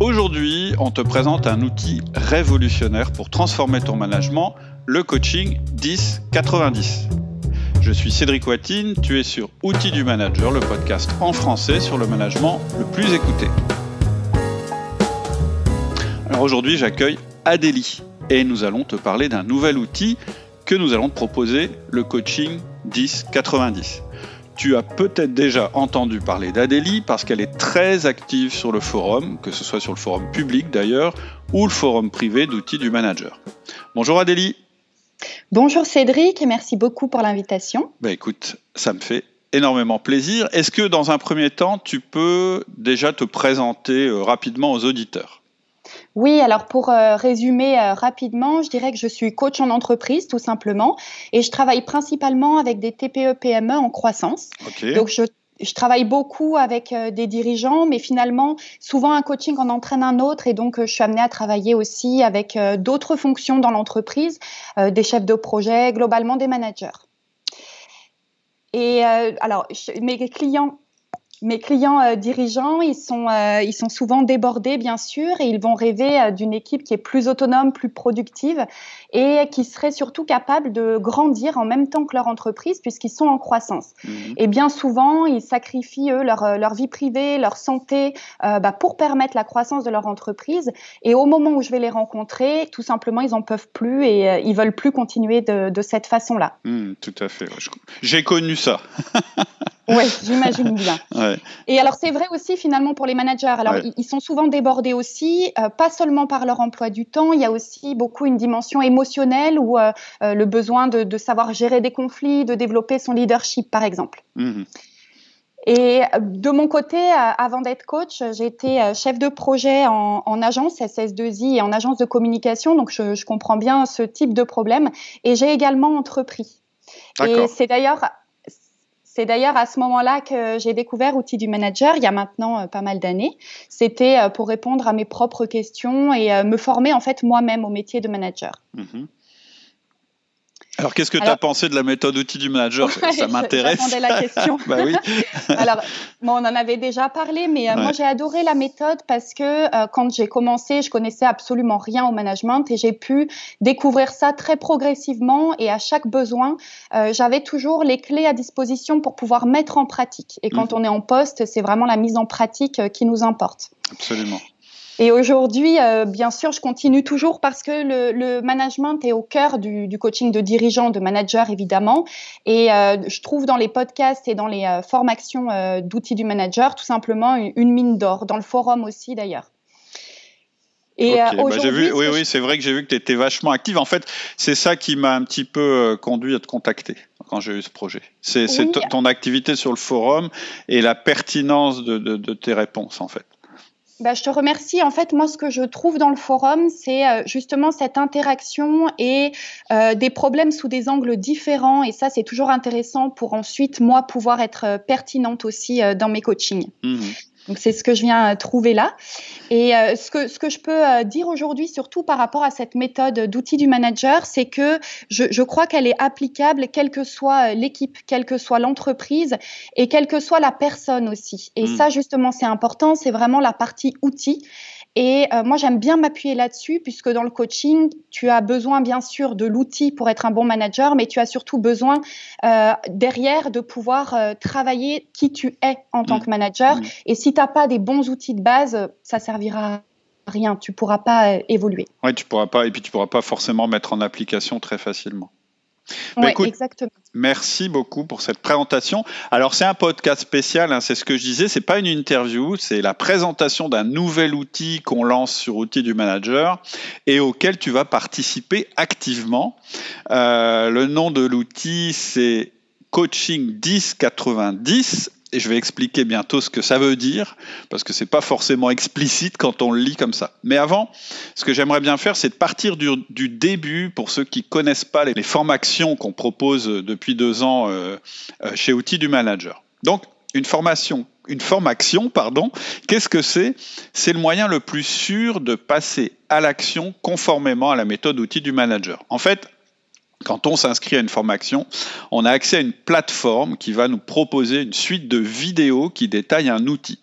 Aujourd'hui, on te présente un outil révolutionnaire pour transformer ton management, le coaching 10-90. Je suis Cédric Watine, tu es sur Outils du Manager, le podcast en français sur le management le plus écouté. Alors aujourd'hui, j'accueille Adélie et nous allons te parler d'un nouvel outil que nous allons te proposer, le coaching 10-90. Tu as peut-être déjà entendu parler d'Adélie parce qu'elle est très active sur le forum, que ce soit sur le forum public d'ailleurs, ou le forum privé d'Outils du Manager. Bonjour Adélie. Bonjour Cédric et merci beaucoup pour l'invitation. Écoute, ça me fait énormément plaisir. Est-ce que dans un premier temps, tu peux déjà te présenter rapidement aux auditeurs ? Oui, alors pour résumer rapidement, je dirais que je suis coach en entreprise tout simplement et je travaille principalement avec des TPE-PME en croissance. Okay. Donc je travaille beaucoup avec des dirigeants, mais finalement, souvent un coaching en entraîne un autre et donc je suis amenée à travailler aussi avec d'autres fonctions dans l'entreprise, des chefs de projet, globalement des managers. Et alors, mes clients dirigeants, ils sont souvent débordés, bien sûr, et ils vont rêver d'une équipe qui est plus autonome, plus productive et qui serait surtout capable de grandir en même temps que leur entreprise puisqu'ils sont en croissance. Et bien souvent, ils sacrifient, eux, leur vie privée, leur santé pour permettre la croissance de leur entreprise. Et au moment où je vais les rencontrer, tout simplement, ils n'en peuvent plus et ils ne veulent plus continuer de cette façon-là. Tout à fait. J'ai connu ça. Oui, j'imagine bien. Ouais. Et alors, c'est vrai aussi finalement pour les managers. Alors, ils sont souvent débordés aussi, pas seulement par leur emploi du temps, il y a aussi beaucoup une dimension émotionnelle ou le besoin de savoir gérer des conflits, de développer son leadership, par exemple. Et de mon côté, avant d'être coach, j'ai été chef de projet en agence SS2I et en agence de communication, donc je comprends bien ce type de problème. Et j'ai également entrepris. D'accord. Et c'est d'ailleurs à ce moment-là que j'ai découvert Outils du Manager, il y a maintenant pas mal d'années. C'était pour répondre à mes propres questions et me former en fait moi-même au métier de manager. Alors, qu'est-ce que tu as pensé de la méthode Outils du Manager ? Ça m'intéresse. J'attendais la question. Oui. Alors, on en avait déjà parlé, mais moi, j'ai adoré la méthode parce que quand j'ai commencé, je connaissais absolument rien au management et j'ai pu découvrir ça très progressivement et à chaque besoin, j'avais toujours les clés à disposition pour pouvoir mettre en pratique. Et quand on est en poste, c'est vraiment la mise en pratique qui nous importe. Absolument. Et aujourd'hui, bien sûr, je continue toujours parce que le management est au cœur du coaching de dirigeants, de managers évidemment. Et je trouve dans les podcasts et dans les formations d'outils du manager tout simplement une mine d'or, dans le forum aussi d'ailleurs. Et j'ai vu, oui, c'est vrai que j'ai vu que tu étais vachement active. En fait, c'est ça qui m'a un petit peu conduit à te contacter quand j'ai eu ce projet. C'est ton activité sur le forum et la pertinence de tes réponses en fait. Je te remercie. En fait, moi, ce que je trouve dans le forum, c'est justement cette interaction et des problèmes sous des angles différents. Et ça, c'est toujours intéressant pour ensuite, moi, pouvoir être pertinente aussi dans mes coachings. Donc, c'est ce que je viens trouver là. Et ce que je peux dire aujourd'hui, surtout par rapport à cette méthode d'outils du manager, c'est que je crois qu'elle est applicable quelle que soit l'équipe, quelle que soit l'entreprise et quelle que soit la personne aussi. Et ça, justement, c'est important, c'est vraiment la partie outils. Et moi, j'aime bien m'appuyer là-dessus puisque dans le coaching, tu as besoin bien sûr de l'outil pour être un bon manager, mais tu as surtout besoin derrière de pouvoir travailler qui tu es en tant que manager. Et si tu n'as pas des bons outils de base, ça servira à rien. Tu ne pourras pas évoluer. Oui, tu pourras pas, et puis tu ne pourras pas forcément mettre en application très facilement. Oui, écoute, exactement. Merci beaucoup pour cette présentation. Alors, c'est un podcast spécial, c'est ce que je disais, c'est pas une interview, c'est la présentation d'un nouvel outil qu'on lance sur Outils du Manager et auquel tu vas participer activement. Le nom de l'outil, c'est Coaching 10-90. Et je vais expliquer bientôt ce que ça veut dire, parce que c'est pas forcément explicite quand on le lit comme ça. Mais avant, ce que j'aimerais bien faire, c'est de partir du début, pour ceux qui connaissent pas les formations qu'on propose depuis 2 ans chez Outils du Manager. Donc, une formation, qu'est-ce que c'est ? C'est le moyen le plus sûr de passer à l'action conformément à la méthode Outils du Manager. En fait, quand on s'inscrit à une formation, on a accès à une plateforme qui va nous proposer une suite de vidéos qui détaillent un outil.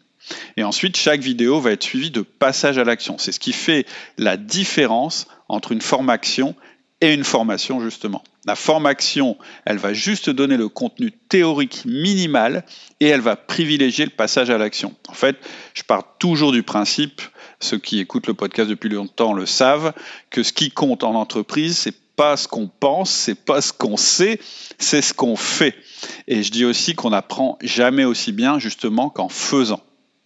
Et ensuite, chaque vidéo va être suivie de passages à l'action. C'est ce qui fait la différence entre une formation et une formation, justement. La formation, elle va juste donner le contenu théorique minimal et elle va privilégier le passage à l'action. En fait, je pars toujours du principe, ceux qui écoutent le podcast depuis longtemps le savent, que ce qui compte en entreprise, c'est pas ce qu'on pense, c'est pas ce qu'on sait, c'est ce qu'on fait. Et je dis aussi qu'on n'apprend jamais aussi bien justement qu'en faisant.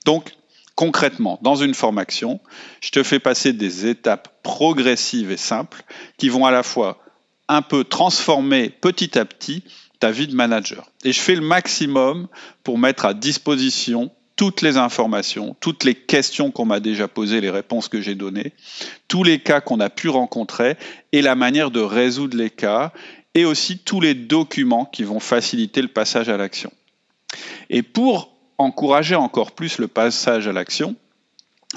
Donc, concrètement, dans une formation, je te fais passer des étapes progressives et simples qui vont à la fois un peu transformer petit à petit ta vie de manager. Et je fais le maximum pour mettre à disposition toutes les informations, toutes les questions qu'on m'a déjà posées, les réponses que j'ai données, tous les cas qu'on a pu rencontrer et la manière de résoudre les cas, et aussi tous les documents qui vont faciliter le passage à l'action. Et pour encourager encore plus le passage à l'action,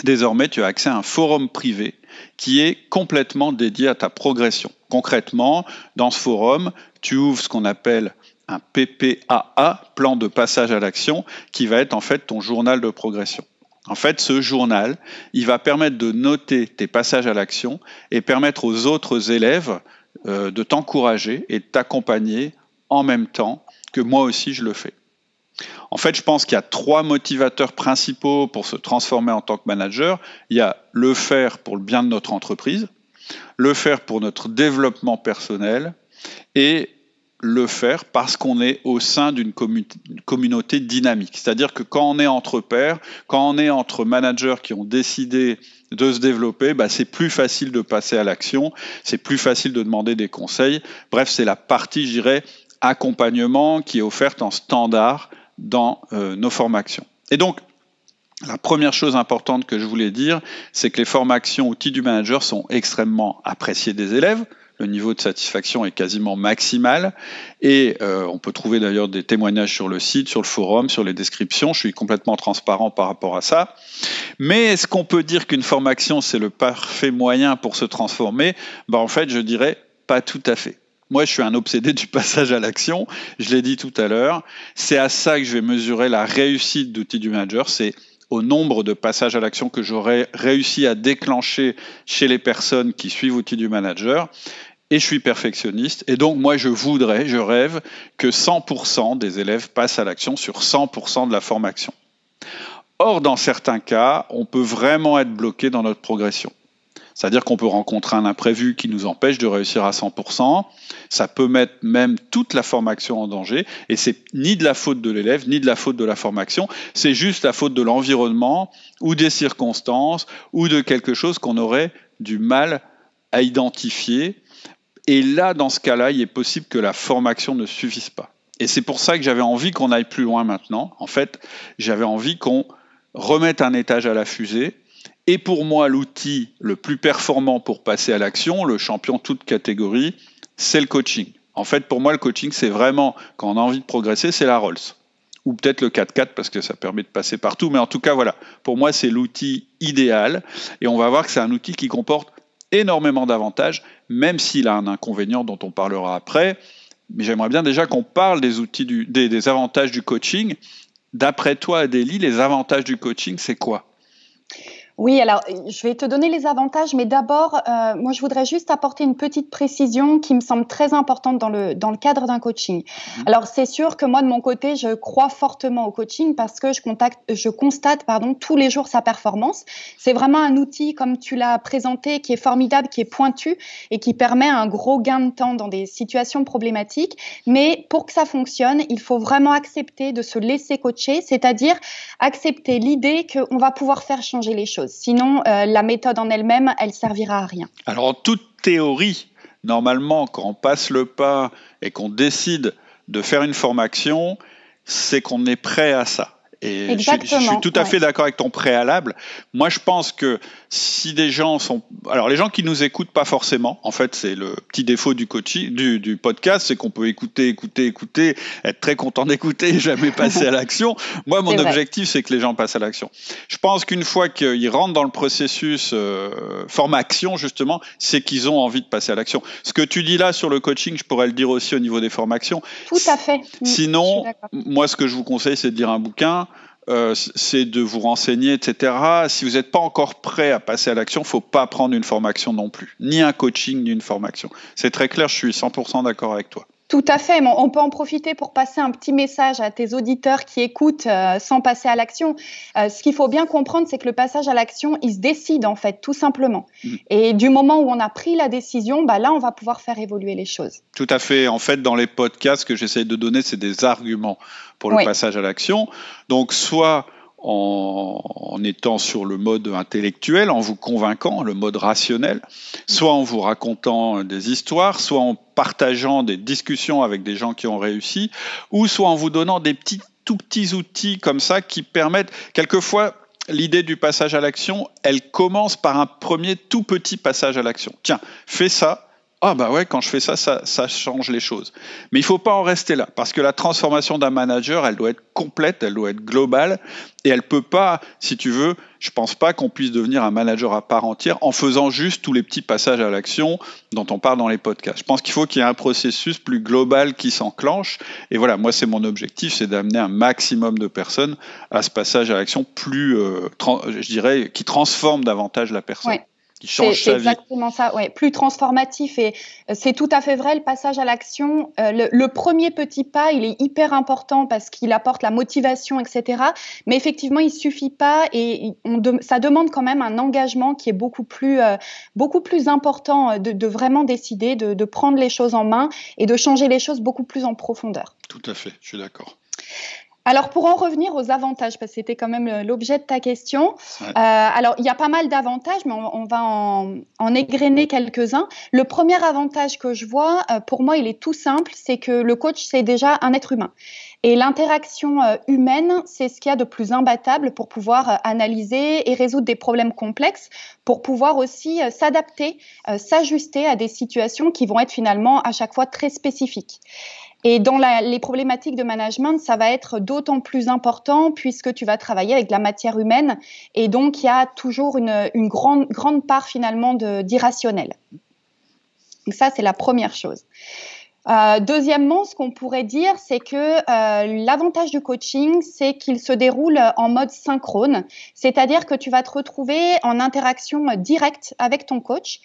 désormais tu as accès à un forum privé qui est complètement dédié à ta progression. Concrètement, dans ce forum, tu ouvres ce qu'on appelle un PPAA, plan de passage à l'action, qui va être en fait ton journal de progression. En fait, ce journal, il va permettre de noter tes passages à l'action et permettre aux autres élèves de t'encourager et de t'accompagner en même temps que moi aussi je le fais. En fait, je pense qu'il y a 3 motivateurs principaux pour se transformer en tant que manager. Il y a le faire pour le bien de notre entreprise, le faire pour notre développement personnel et le faire parce qu'on est au sein d'une communauté dynamique. C'est-à-dire que quand on est entre pairs, quand on est entre managers qui ont décidé de se développer, c'est plus facile de passer à l'action, c'est plus facile de demander des conseils. Bref, c'est la partie, je dirais, accompagnement qui est offerte en standard dans nos formations. Et donc, la première chose importante que je voulais dire, c'est que les formations outils du manager sont extrêmement appréciées des élèves. Le niveau de satisfaction est quasiment maximal et on peut trouver d'ailleurs des témoignages sur le site, sur le forum, sur les descriptions. Je suis complètement transparent par rapport à ça. Mais est-ce qu'on peut dire qu'une formation, c'est le parfait moyen pour se transformer ? En fait, je dirais pas tout à fait. Moi, je suis un obsédé du passage à l'action. Je l'ai dit tout à l'heure. C'est à ça que je vais mesurer la réussite d'outils du manager. C'est au nombre de passages à l'action que j'aurais réussi à déclencher chez les personnes qui suivent outils du manager. Et je suis perfectionniste. Et donc, moi, je rêve que 100% des élèves passent à l'action sur 100% de la formation. Or, dans certains cas, on peut vraiment être bloqué dans notre progression. C'est-à-dire qu'on peut rencontrer un imprévu qui nous empêche de réussir à 100%. Ça peut mettre même toute la formation en danger. Et c'est ni de la faute de l'élève, ni de la faute de la formation. C'est juste la faute de l'environnement ou des circonstances ou de quelque chose qu'on aurait du mal à identifier. Et là, dans ce cas-là, il est possible que la formation ne suffise pas. Et c'est pour ça que j'avais envie qu'on aille plus loin maintenant. En fait, j'avais envie qu'on remette un étage à la fusée. Et pour moi, l'outil le plus performant pour passer à l'action, le champion toute catégorie, c'est le coaching. En fait, pour moi, le coaching, c'est vraiment, quand on a envie de progresser, c'est la Rolls. Ou peut-être le 4x4 parce que ça permet de passer partout. Mais en tout cas, voilà, pour moi, c'est l'outil idéal. Et on va voir que c'est un outil qui comporte énormément d'avantages, même s'il a un inconvénient dont on parlera après. Mais j'aimerais bien déjà qu'on parle des outils des avantages du coaching. D'après toi, Adélie, les avantages du coaching, c'est quoi ? Oui, alors je vais te donner les avantages, mais d'abord, moi je voudrais juste apporter une petite précision qui me semble très importante dans le cadre d'un coaching. Alors c'est sûr que moi de mon côté, je crois fortement au coaching parce que je constate tous les jours sa performance. C'est vraiment un outil, comme tu l'as présenté, qui est formidable, qui est pointu et qui permet un gros gain de temps dans des situations problématiques. Mais pour que ça fonctionne, il faut vraiment accepter de se laisser coacher, c'est-à-dire accepter l'idée qu'on va pouvoir faire changer les choses. Sinon, la méthode en elle-même, elle servira à rien. Alors, en toute théorie, normalement, quand on passe le pas et qu'on décide de faire une formation, c'est qu'on est prêt à ça. Et je suis tout à fait d'accord avec ton préalable. Moi, je pense que si des gens sont... Alors, les gens qui nous écoutent, pas forcément. En fait, c'est le petit défaut du coaching, du podcast, c'est qu'on peut écouter, être très content d'écouter et jamais passer à l'action. Moi, mon objectif, c'est que les gens passent à l'action. Je pense qu'une fois qu'ils rentrent dans le processus forme-action, justement, c'est qu'ils ont envie de passer à l'action. Ce que tu dis là sur le coaching, je pourrais le dire aussi au niveau des formations. Tout à fait. Sinon, moi, ce que je vous conseille, c'est de lire un bouquin. c'est de vous renseigner, etc. Si vous n'êtes pas encore prêt à passer à l'action, il ne faut pas prendre une formation non plus, ni un coaching, ni une formation. C'est très clair, je suis 100% d'accord avec toi. Tout à fait, mais on peut en profiter pour passer un petit message à tes auditeurs qui écoutent sans passer à l'action. Ce qu'il faut bien comprendre, c'est que le passage à l'action, il se décide en fait, tout simplement. Et du moment où on a pris la décision, là, on va pouvoir faire évoluer les choses. Tout à fait. En fait, dans les podcasts que j'essaie de donner, c'est des arguments pour le passage à l'action. Donc, soit en étant sur le mode intellectuel, en vous convainquant, le mode rationnel, soit en vous racontant des histoires, soit en partageant des discussions avec des gens qui ont réussi, ou soit en vous donnant des tout petits outils comme ça qui permettent, quelquefois, l'idée du passage à l'action, elle commence par un premier tout petit passage à l'action. Tiens, fais ça. Ah bah ouais, quand je fais ça, ça change les choses. Mais il ne faut pas en rester là, parce que la transformation d'un manager, elle doit être complète, elle doit être globale, et elle ne peut pas, si tu veux, je ne pense pas qu'on puisse devenir un manager à part entière en faisant juste tous les petits passages à l'action dont on parle dans les podcasts. Je pense qu'il faut qu'il y ait un processus plus global qui s'enclenche, et voilà, moi c'est mon objectif, c'est d'amener un maximum de personnes à ce passage à l'action plus, je dirais, qui transforme davantage la personne. Ouais. Qui change sa vie. C'est exactement ça, plus transformatif, et c'est tout à fait vrai, le passage à l'action, le premier petit pas, il est hyper important parce qu'il apporte la motivation, etc. Mais effectivement, il ne suffit pas, et ça demande quand même un engagement qui est beaucoup plus important de vraiment décider, de prendre les choses en main et de changer les choses beaucoup plus en profondeur. Tout à fait, je suis d'accord. Alors, pour en revenir aux avantages, parce que c'était quand même l'objet de ta question, alors il y a pas mal d'avantages, mais on va en égrener quelques-uns. Le premier avantage que je vois, pour moi, il est tout simple, c'est que le coach, c'est déjà un être humain. Et l'interaction humaine, c'est ce qu'il y a de plus imbattable pour pouvoir analyser et résoudre des problèmes complexes, pour pouvoir aussi s'adapter, s'ajuster à des situations qui vont être finalement à chaque fois très spécifiques. Et dans les problématiques de management, ça va être d'autant plus important puisque tu vas travailler avec de la matière humaine, et donc il y a toujours une grande part finalement d'irrationnel. Donc ça, c'est la première chose. Deuxièmement, ce qu'on pourrait dire, c'est que l'avantage du coaching, c'est qu'il se déroule en mode synchrone, c'est-à-dire que tu vas te retrouver en interaction directe avec ton coach.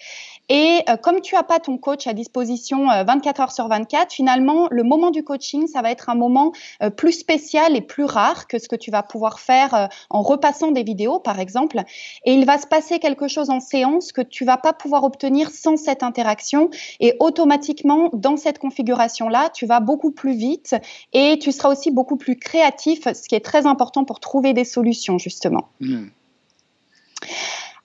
Et comme tu n'as pas ton coach à disposition 24 heures sur 24, finalement, le moment du coaching, ça va être un moment plus spécial et plus rare que ce que tu vas pouvoir faire en repassant des vidéos, par exemple. Et il va se passer quelque chose en séance que tu ne vas pas pouvoir obtenir sans cette interaction. Et automatiquement, dans cette configuration-là, tu vas beaucoup plus vite et tu seras aussi beaucoup plus créatif, ce qui est très important pour trouver des solutions, justement.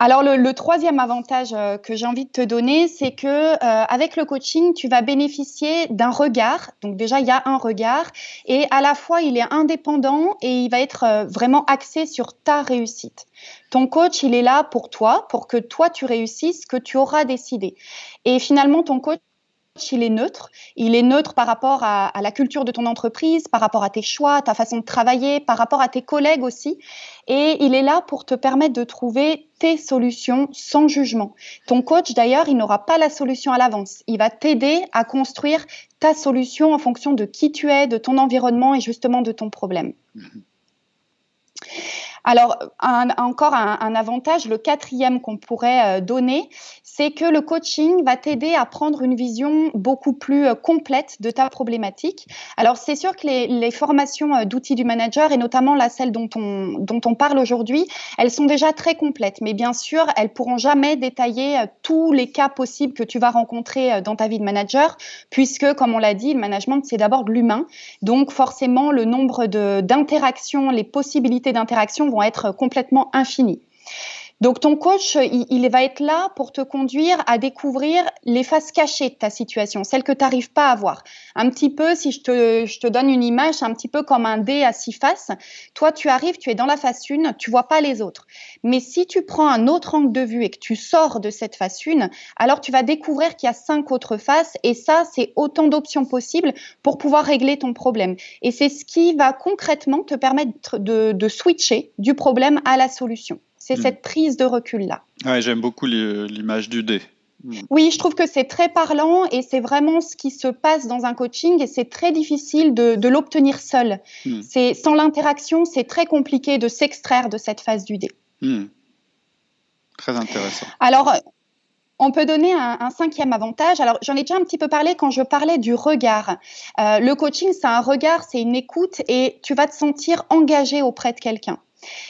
Alors, le troisième avantage que j'ai envie de te donner, c'est que avec le coaching, tu vas bénéficier d'un regard. Donc déjà, il y a un regard, et à la fois, il est indépendant et il va être vraiment axé sur ta réussite. Ton coach, il est là pour toi, pour que toi, tu réussisses ce que tu auras décidé. Et finalement, ton coach, il est neutre. Il est neutre par rapport à la culture de ton entreprise, par rapport à tes choix, ta façon de travailler, par rapport à tes collègues aussi. Et il est là pour te permettre de trouver tes solutions sans jugement. Ton coach, d'ailleurs, il n'aura pas la solution à l'avance. Il va t'aider à construire ta solution en fonction de qui tu es, de ton environnement et justement de ton problème. Alors, encore un avantage, le quatrième qu'on pourrait donner, c'est que le coaching va t'aider à prendre une vision beaucoup plus complète de ta problématique. Alors, c'est sûr que les formations d'outils du manager, et notamment celle dont on parle aujourd'hui, elles sont déjà très complètes. Mais bien sûr, elles pourront jamais détailler tous les cas possibles que tu vas rencontrer dans ta vie de manager, puisque, comme on l'a dit, le management, c'est d'abord de l'humain. Donc, forcément, le nombre d'interactions, les possibilités d'interaction vont être complètement infinies. Donc, ton coach, il va être là pour te conduire à découvrir les faces cachées de ta situation, celles que tu n'arrives pas à voir. Un petit peu, si je te donne une image, c'est un petit peu comme un dé à 6 faces. Toi, tu arrives, tu es dans la face 1, tu vois pas les autres. Mais si tu prends un autre angle de vue et que tu sors de cette face 1, alors tu vas découvrir qu'il y a 5 autres faces, et ça, c'est autant d'options possibles pour pouvoir régler ton problème. Et c'est ce qui va concrètement te permettre de switcher du problème à la solution. C'est cette prise de recul-là. Ouais, j'aime beaucoup l'image du dé. Oui, je trouve que c'est très parlant et c'est vraiment ce qui se passe dans un coaching et c'est très difficile de l'obtenir seul. Sans l'interaction, c'est très compliqué de s'extraire de cette phase du dé. Très intéressant. Alors, on peut donner un cinquième avantage. Alors, j'en ai déjà un petit peu parlé quand je parlais du regard. Le coaching, c'est un regard, c'est une écoute et tu vas te sentir engagé auprès de quelqu'un.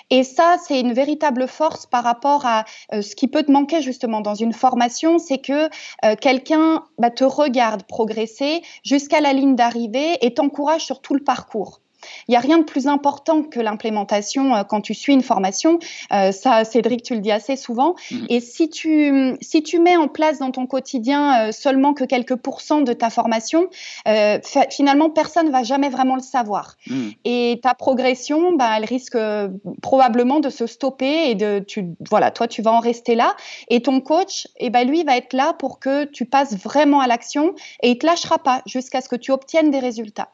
Et ça, c'est une véritable force par rapport à ce qui peut te manquer justement dans une formation, c'est que quelqu'un te regarde progresser jusqu'à la ligne d'arrivée et t'encourage sur tout le parcours. Il n'y a rien de plus important que l'implémentation quand tu suis une formation. Ça, Cédric, tu le dis assez souvent. Et si tu mets en place dans ton quotidien seulement que quelques pourcents de ta formation, finalement, personne ne va jamais vraiment le savoir. Et ta progression, elle risque probablement de se stopper et toi, tu vas en rester là. Et ton coach, lui, va être là pour que tu passes vraiment à l'action et il ne te lâchera pas jusqu'à ce que tu obtiennes des résultats.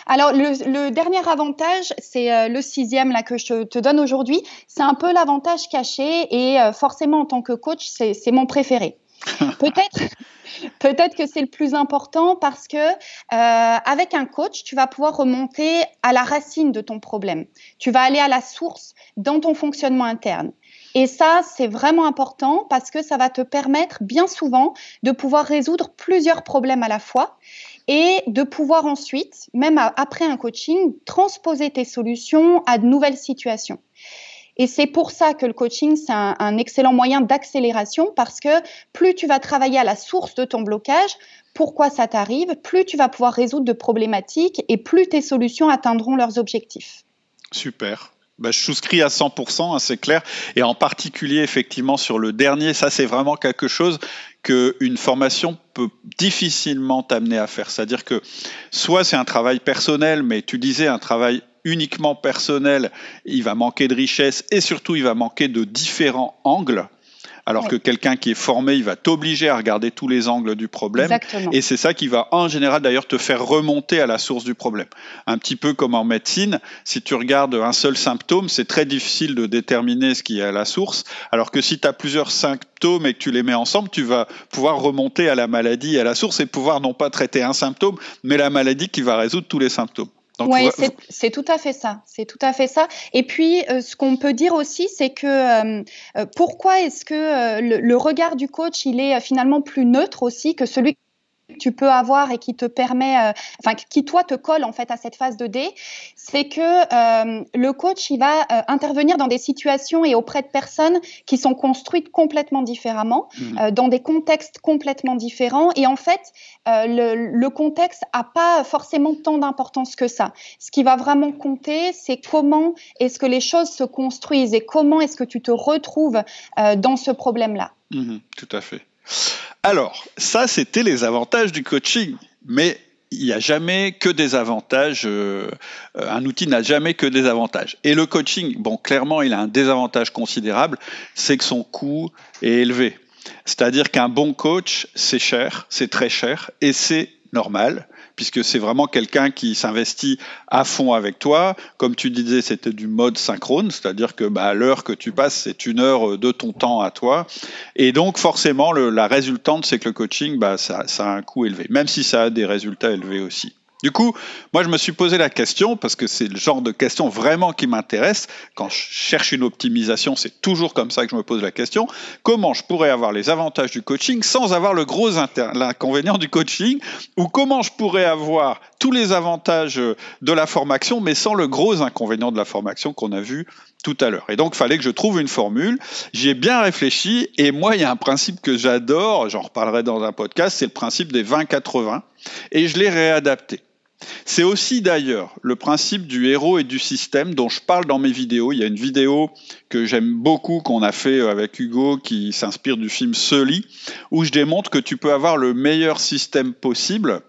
Alors, le dernier avantage, c'est le sixième là, que je te donne aujourd'hui. C'est un peu l'avantage caché et forcément, en tant que coach, c'est mon préféré. Peut-être que c'est le plus important parce que avec un coach, tu vas pouvoir remonter à la racine de ton problème. Tu vas aller à la source dans ton fonctionnement interne. Et ça, c'est vraiment important parce que ça va te permettre bien souvent de pouvoir résoudre plusieurs problèmes à la fois et de pouvoir ensuite, même après un coaching, transposer tes solutions à de nouvelles situations. Et c'est pour ça que le coaching, c'est un excellent moyen d'accélération parce que plus tu vas travailler à la source de ton blocage, pourquoi ça t'arrive, plus tu vas pouvoir résoudre de problématiques et plus tes solutions atteindront leurs objectifs. Super. Je souscris à 100%, c'est clair. Et en particulier, effectivement, sur le dernier, ça, c'est vraiment quelque chose qu'une formation peut difficilement t'amener à faire. C'est-à-dire que soit c'est un travail personnel, mais tu disais un travail uniquement personnel, il va manquer de richesse et surtout, il va manquer de différents angles. Alors que quelqu'un qui est formé, il va t'obliger à regarder tous les angles du problème. Exactement. Et c'est ça qui va, en général, d'ailleurs, te faire remonter à la source du problème. Un petit peu comme en médecine, si tu regardes un seul symptôme, c'est très difficile de déterminer ce qui est à la source. Alors que si tu as plusieurs symptômes et que tu les mets ensemble, tu vas pouvoir remonter à la maladie, à la source et pouvoir non pas traiter un symptôme, mais la maladie qui va résoudre tous les symptômes. Oui, c'est tout à fait ça. C'est tout à fait ça. Et puis, ce qu'on peut dire aussi, c'est que pourquoi est-ce que le regard du coach, il est finalement plus neutre aussi que celui que tu peux avoir et qui te permet, qui toi te colle en fait à cette phase de D, c'est que le coach, il va intervenir dans des situations et auprès de personnes qui sont construites complètement différemment, dans des contextes complètement différents. Et en fait, le contexte n'a pas forcément tant d'importance que ça. Ce qui va vraiment compter, c'est comment est-ce que les choses se construisent et comment est-ce que tu te retrouves dans ce problème-là. Tout à fait. Alors, ça, c'était les avantages du coaching, mais il n'y a jamais que des avantages. Un outil n'a jamais que des avantages. Et le coaching, clairement, il a un désavantage considérable, c'est que son coût est élevé. C'est-à-dire qu'un bon coach, c'est cher, c'est très cher, et c'est normal, puisque c'est vraiment quelqu'un qui s'investit à fond avec toi. Comme tu disais, c'était du mode synchrone, c'est-à-dire que l'heure que tu passes, c'est 1 heure de ton temps à toi. Et donc, forcément, la résultante, c'est que le coaching, ça a un coût élevé, même si ça a des résultats élevés aussi. Du coup, moi, je me suis posé la question, parce que c'est le genre de question vraiment qui m'intéresse. Quand je cherche une optimisation, c'est toujours comme ça que je me pose la question. Comment je pourrais avoir les avantages du coaching sans avoir le gros l'inconvénient du coaching? Ou comment je pourrais avoir tous les avantages de la formation, mais sans le gros inconvénient de la formation qu'on a vu tout à l'heure. Et donc, il fallait que je trouve une formule. J'y ai bien réfléchi. Et moi, il y a un principe que j'adore, j'en reparlerai dans un podcast, c'est le principe des 20-80. Et je l'ai réadapté. C'est aussi d'ailleurs le principe du héros et du système dont je parle dans mes vidéos. Il y a une vidéo que j'aime beaucoup qu'on a fait avec Hugo qui s'inspire du film Sully, où je démontre que tu peux avoir le meilleur système possible,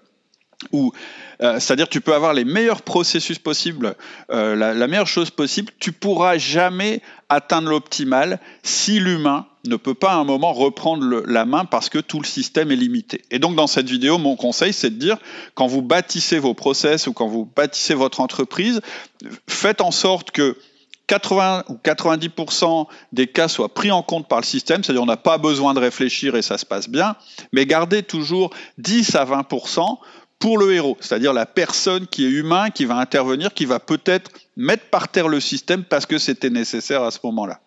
c'est-à-dire tu peux avoir les meilleurs processus possibles, la meilleure chose possible, tu pourras jamais atteindre l'optimal si l'humain ne peut pas à un moment reprendre la main parce que tout le système est limité. Et donc dans cette vidéo, mon conseil, c'est de dire, quand vous bâtissez vos process ou quand vous bâtissez votre entreprise, faites en sorte que 80 ou 90% des cas soient pris en compte par le système, c'est-à-dire on n'a pas besoin de réfléchir et ça se passe bien, mais gardez toujours 10 à 20% pour le héros, c'est-à-dire la personne qui est humain, qui va intervenir, qui va peut-être mettre par terre le système parce que c'était nécessaire à ce moment-là.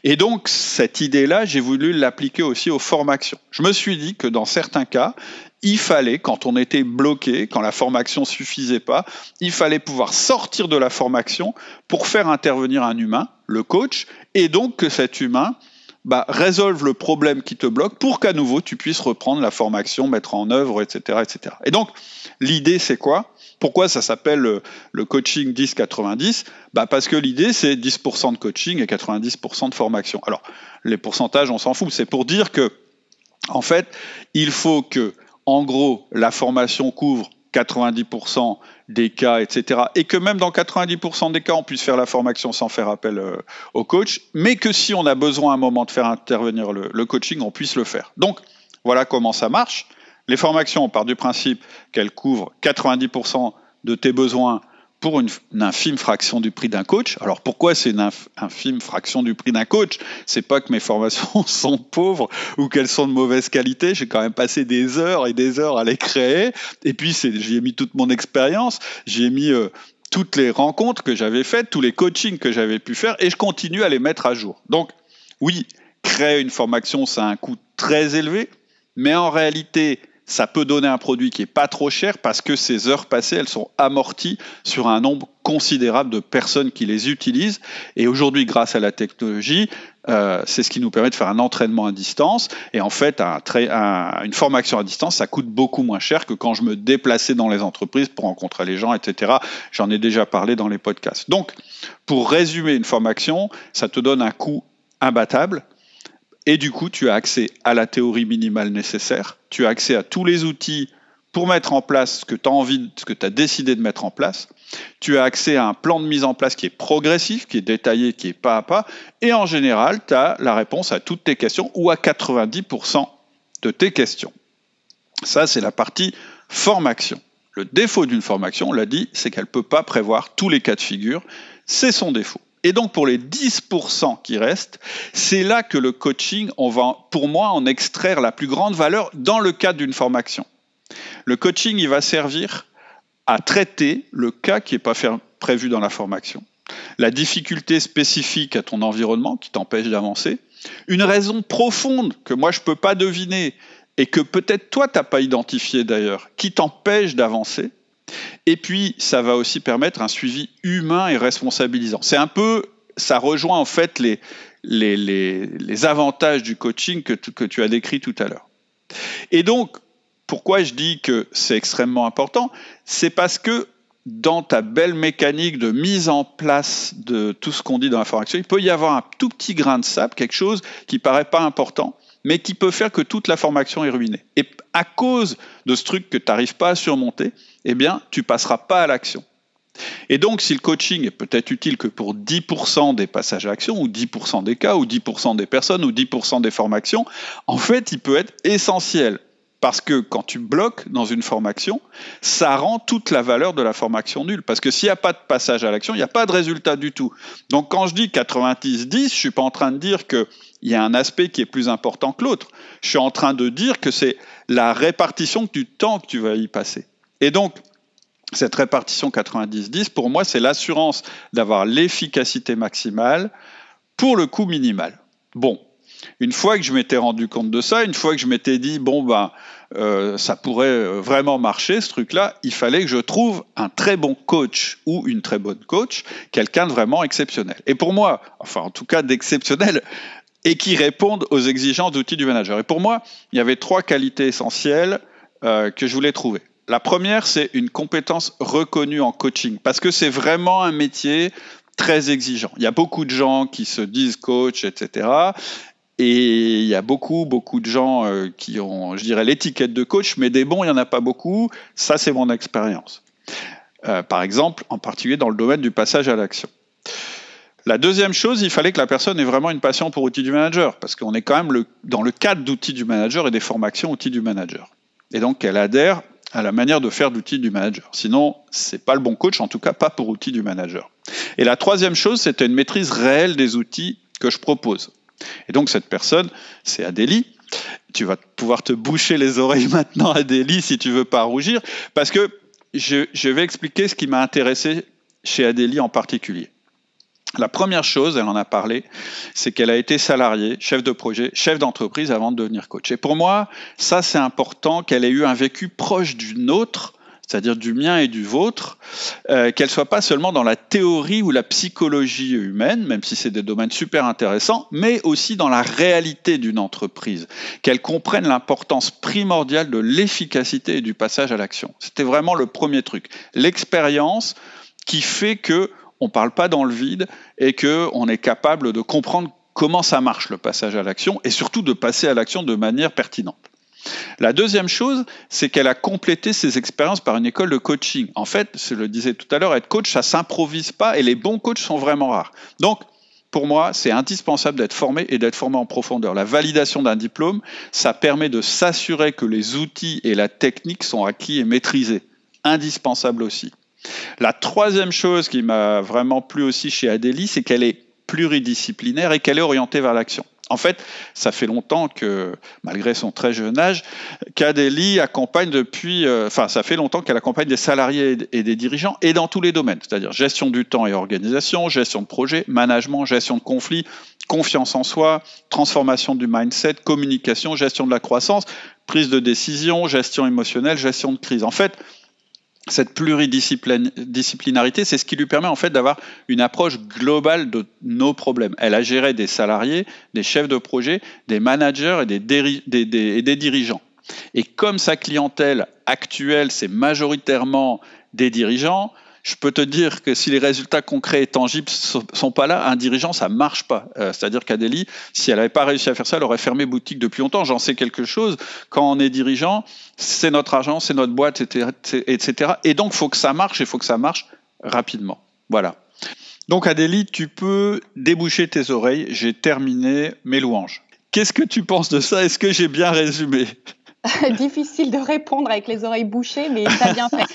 Et donc, cette idée-là, j'ai voulu l'appliquer aussi aux formations. Je me suis dit que dans certains cas, il fallait, quand on était bloqué, quand la formation ne suffisait pas, il fallait pouvoir sortir de la formation pour faire intervenir un humain, le coach, et donc que cet humain résolve le problème qui te bloque pour qu'à nouveau tu puisses reprendre la formation, mettre en œuvre, etc., etc. Et donc, l'idée, c'est quoi ? Pourquoi ça s'appelle le coaching 10-90 ? Parce que l'idée, c'est 10% de coaching et 90% de formation. Alors, les pourcentages, on s'en fout. C'est pour dire que, en fait, il faut que, en gros, la formation couvre 90% des cas, etc. Et que même dans 90% des cas, on puisse faire la formation sans faire appel au coach, mais que si on a besoin à un moment de faire intervenir le coaching, on puisse le faire. Donc, voilà comment ça marche. Les formations, on part du principe qu'elles couvrent 90% de tes besoins pour une infime fraction du prix d'un coach. Alors pourquoi c'est une infime fraction du prix d'un coach ? C'est pas que mes formations sont pauvres ou qu'elles sont de mauvaise qualité. J'ai quand même passé des heures et des heures à les créer. Et puis j'y ai mis toute mon expérience. J'y ai mis toutes les rencontres que j'avais faites, tous les coachings que j'avais pu faire, et je continue à les mettre à jour. Donc oui, créer une formation, ça a un coût très élevé, mais en réalité, ça peut donner un produit qui n'est pas trop cher parce que ces heures passées, elles sont amorties sur un nombre considérable de personnes qui les utilisent. Et aujourd'hui, grâce à la technologie, c'est ce qui nous permet de faire un entraînement à distance. Et en fait, une formation à distance, ça coûte beaucoup moins cher que quand je me déplaçais dans les entreprises pour rencontrer les gens, etc. J'en ai déjà parlé dans les podcasts. Donc, pour résumer une formation, ça te donne un coût imbattable. Et du coup, tu as accès à la théorie minimale nécessaire, tu as accès à tous les outils pour mettre en place ce que tu as envie, ce que tu as décidé de mettre en place. Tu as accès à un plan de mise en place qui est progressif, qui est détaillé, qui est pas à pas. Et en général, tu as la réponse à toutes tes questions ou à 90% de tes questions. Ça, c'est la partie formation. Le défaut d'une formation, on l'a dit, c'est qu'elle ne peut pas prévoir tous les cas de figure. C'est son défaut. Et donc, pour les 10% qui restent, c'est là que le coaching, on va, pour moi, en extraire la plus grande valeur dans le cadre d'une formation. Le coaching, il va servir à traiter le cas qui n'est pas prévu dans la formation, la difficulté spécifique à ton environnement qui t'empêche d'avancer, une raison profonde que moi, je ne peux pas deviner et que peut-être toi, tu n'as pas identifié d'ailleurs, qui t'empêche d'avancer. Et puis, ça va aussi permettre un suivi humain et responsabilisant. C'est un peu, ça rejoint en fait les avantages du coaching que tu as décrit tout à l'heure. Et donc, pourquoi je dis que c'est extrêmement important ? C'est parce que dans ta belle mécanique de mise en place de tout ce qu'on dit dans la formation, il peut y avoir un tout petit grain de sable, quelque chose qui ne paraît pas important, mais qui peut faire que toute la formation est ruinée. Et à cause de ce truc que tu n'arrives pas à surmonter, eh bien, tu ne passeras pas à l'action. Et donc, si le coaching est peut-être utile que pour 10% des passages à l'action, ou 10% des cas, ou 10% des personnes, ou 10% des formations, en fait, il peut être essentiel. Parce que quand tu bloques dans une formation, ça rend toute la valeur de la formation nulle. Parce que s'il n'y a pas de passage à l'action, il n'y a pas de résultat du tout. Donc quand je dis 90-10, je ne suis pas en train de dire qu'il y a un aspect qui est plus important que l'autre. Je suis en train de dire que c'est la répartition du temps que tu vas y passer. Et donc, cette répartition 90-10, pour moi, c'est l'assurance d'avoir l'efficacité maximale pour le coût minimal. Bon. Une fois que je m'étais rendu compte de ça, une fois que je m'étais dit, ça pourrait vraiment marcher, ce truc-là, il fallait que je trouve un très bon coach ou une très bonne coach, quelqu'un de vraiment exceptionnel. Et pour moi, enfin en tout cas d'exceptionnel, et qui réponde aux exigences d'outils du manager. Et pour moi, il y avait 3 qualités essentielles que je voulais trouver. La première, c'est une compétence reconnue en coaching, parce que c'est vraiment un métier très exigeant. Il y a beaucoup de gens qui se disent coach, etc., et il y a beaucoup de gens qui ont, je dirais, l'étiquette de coach, mais des bons, il n'y en a pas beaucoup. Ça, c'est mon expérience. Par exemple, en particulier dans le domaine du passage à l'action. La deuxième chose, il fallait que la personne ait vraiment une passion pour outils du manager, parce qu'on est quand même dans le cadre d'outils du manager et des formations outils du manager. Et donc, qu'elle adhère à la manière de faire d'outils du manager. Sinon, c'est pas le bon coach, en tout cas pas pour outils du manager. Et la troisième chose, c'était une maîtrise réelle des outils que je propose. Et donc cette personne, c'est Adélie. Tu vas pouvoir te boucher les oreilles maintenant, Adélie, si tu veux pas rougir, parce que je vais expliquer ce qui m'a intéressé chez Adélie en particulier. La première chose, elle en a parlé, c'est qu'elle a été salariée, chef de projet, chef d'entreprise avant de devenir coach. Et pour moi, ça c'est important qu'elle ait eu un vécu proche du nôtre, c'est-à-dire du mien et du vôtre, qu'elle soit pas seulement dans la théorie ou la psychologie humaine, même si c'est des domaines super intéressants, mais aussi dans la réalité d'une entreprise, qu'elle comprenne l'importance primordiale de l'efficacité et du passage à l'action. C'était vraiment le premier truc. L'expérience qui fait que on ne parle pas dans le vide et qu'on est capable de comprendre comment ça marche le passage à l'action et surtout de passer à l'action de manière pertinente. La deuxième chose, c'est qu'elle a complété ses expériences par une école de coaching. En fait, je le disais tout à l'heure, être coach, ça ne s'improvise pas et les bons coachs sont vraiment rares. Donc, pour moi, c'est indispensable d'être formé et d'être formé en profondeur. La validation d'un diplôme, ça permet de s'assurer que les outils et la technique sont acquis et maîtrisés. Indispensable aussi. La troisième chose qui m'a vraiment plu aussi chez Adélie, c'est qu'elle est pluridisciplinaire et qu'elle est orientée vers l'action. En fait, ça fait longtemps que, malgré son très jeune âge, qu'Adélie accompagne ça fait longtemps qu'elle accompagne des salariés et des dirigeants et dans tous les domaines, c'est-à-dire gestion du temps et organisation, gestion de projet, management, gestion de conflits, confiance en soi, transformation du mindset, communication, gestion de la croissance, prise de décision, gestion émotionnelle, gestion de crise. En fait, cette pluridisciplinarité, c'est ce qui lui permet en fait d'avoir une approche globale de nos problèmes. Elle a géré des salariés, des chefs de projet, des managers et des dirigeants. Et comme sa clientèle actuelle, c'est majoritairement des dirigeants, je peux te dire que si les résultats concrets et tangibles sont pas là, un dirigeant, ça marche pas. C'est-à-dire qu'Adélie, si elle n'avait pas réussi à faire ça, elle aurait fermé boutique depuis longtemps. J'en sais quelque chose. Quand on est dirigeant, c'est notre argent, c'est notre boîte, etc. Et donc, il faut que ça marche et il faut que ça marche rapidement. Voilà. Donc, Adélie, tu peux déboucher tes oreilles. J'ai terminé mes louanges. Qu'est-ce que tu penses de ça? Est-ce que j'ai bien résumé? Difficile de répondre avec les oreilles bouchées, mais t'as bien fait.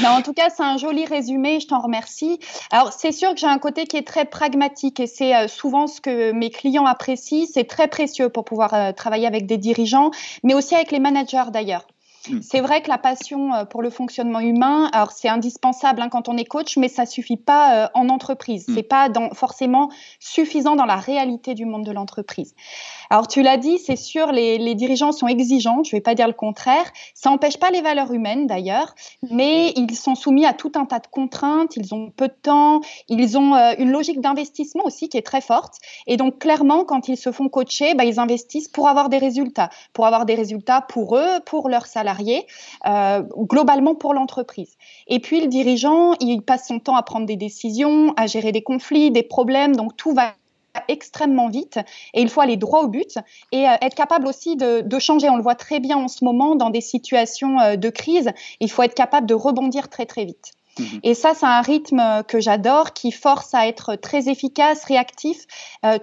Non, en tout cas, c'est un joli résumé, je t'en remercie. Alors, c'est sûr que j'ai un côté qui est très pragmatique et c'est souvent ce que mes clients apprécient. C'est très précieux pour pouvoir travailler avec des dirigeants, mais aussi avec les managers d'ailleurs. C'est vrai que la passion pour le fonctionnement humain, alors c'est indispensable quand on est coach, mais ça suffit pas en entreprise. C'est pas forcément suffisant dans la réalité du monde de l'entreprise. Alors tu l'as dit, c'est sûr, les dirigeants sont exigeants, je vais pas dire le contraire. Ça n'empêche pas les valeurs humaines d'ailleurs, mais ils sont soumis à tout un tas de contraintes, ils ont peu de temps, ils ont une logique d'investissement aussi qui est très forte. Et donc clairement, quand ils se font coacher, ils investissent pour avoir des résultats pour eux, pour leurs salariés. Globalement pour l'entreprise. Et puis le dirigeant, il passe son temps à prendre des décisions, à gérer des conflits, des problèmes, donc tout va extrêmement vite et il faut aller droit au but et être capable aussi de changer. On le voit très bien en ce moment dans des situations de crise, il faut être capable de rebondir très très vite. Et ça, c'est un rythme que j'adore, qui force à être très efficace, réactif,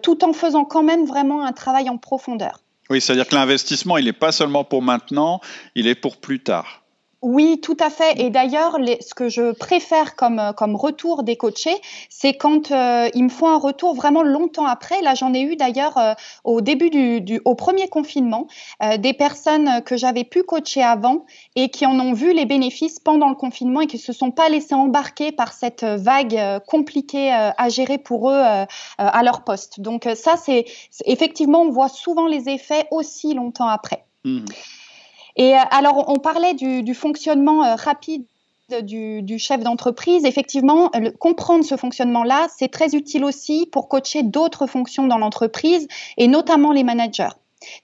tout en faisant quand même vraiment un travail en profondeur. Oui, c'est-à-dire que l'investissement, il n'est pas seulement pour maintenant, il est pour plus tard. Oui, tout à fait. Et d'ailleurs, ce que je préfère comme retour des coachés, c'est quand ils me font un retour vraiment longtemps après. Là, j'en ai eu d'ailleurs au début au premier confinement, des personnes que j'avais pu coacher avant et qui en ont vu les bénéfices pendant le confinement et qui se sont pas laissés embarquer par cette vague compliquée à gérer pour eux à leur poste. Donc ça, c'est effectivement, on voit souvent les effets aussi longtemps après. Et alors, on parlait du fonctionnement rapide du chef d'entreprise. Effectivement, comprendre ce fonctionnement-là, c'est très utile aussi pour coacher d'autres fonctions dans l'entreprise et notamment les managers.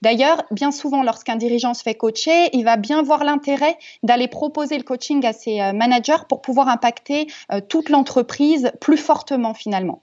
D'ailleurs, bien souvent, lorsqu'un dirigeant se fait coacher, il va bien voir l'intérêt d'aller proposer le coaching à ses managers pour pouvoir impacter toute l'entreprise plus fortement finalement.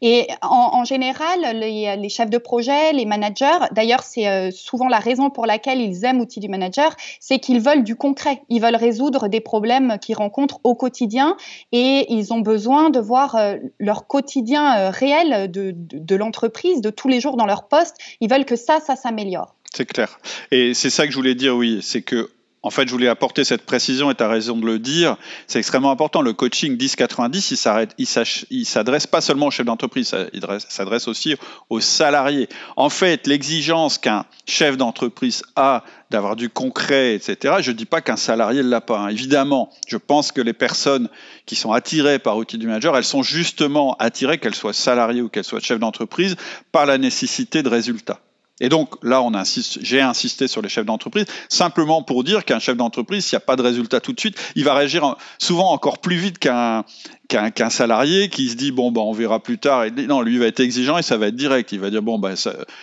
Et en général, les chefs de projet, les managers, d'ailleurs c'est souvent la raison pour laquelle ils aiment l'outil du manager, c'est qu'ils veulent du concret, ils veulent résoudre des problèmes qu'ils rencontrent au quotidien et ils ont besoin de voir leur quotidien réel de l'entreprise, de tous les jours dans leur poste, ils veulent que ça s'améliore. C'est clair. Et c'est ça que je voulais dire, oui, c'est que en fait, je voulais apporter cette précision et tu as raison de le dire. C'est extrêmement important. Le coaching 10-90, il s'adresse pas seulement aux chefs d'entreprise, il s'adresse aussi aux salariés. En fait, l'exigence qu'un chef d'entreprise a d'avoir du concret, etc., je ne dis pas qu'un salarié ne l'a pas. Hein. Évidemment, je pense que les personnes qui sont attirées par Outils du Manager, elles sont justement attirées, qu'elles soient salariées ou qu'elles soient chefs d'entreprise, par la nécessité de résultats. Et donc là, j'ai insisté sur les chefs d'entreprise, simplement pour dire qu'un chef d'entreprise, s'il n'y a pas de résultat tout de suite, il va réagir souvent encore plus vite qu'un salarié qui se dit bon on verra plus tard. Et non, lui il va être exigeant et ça va être direct. Il va dire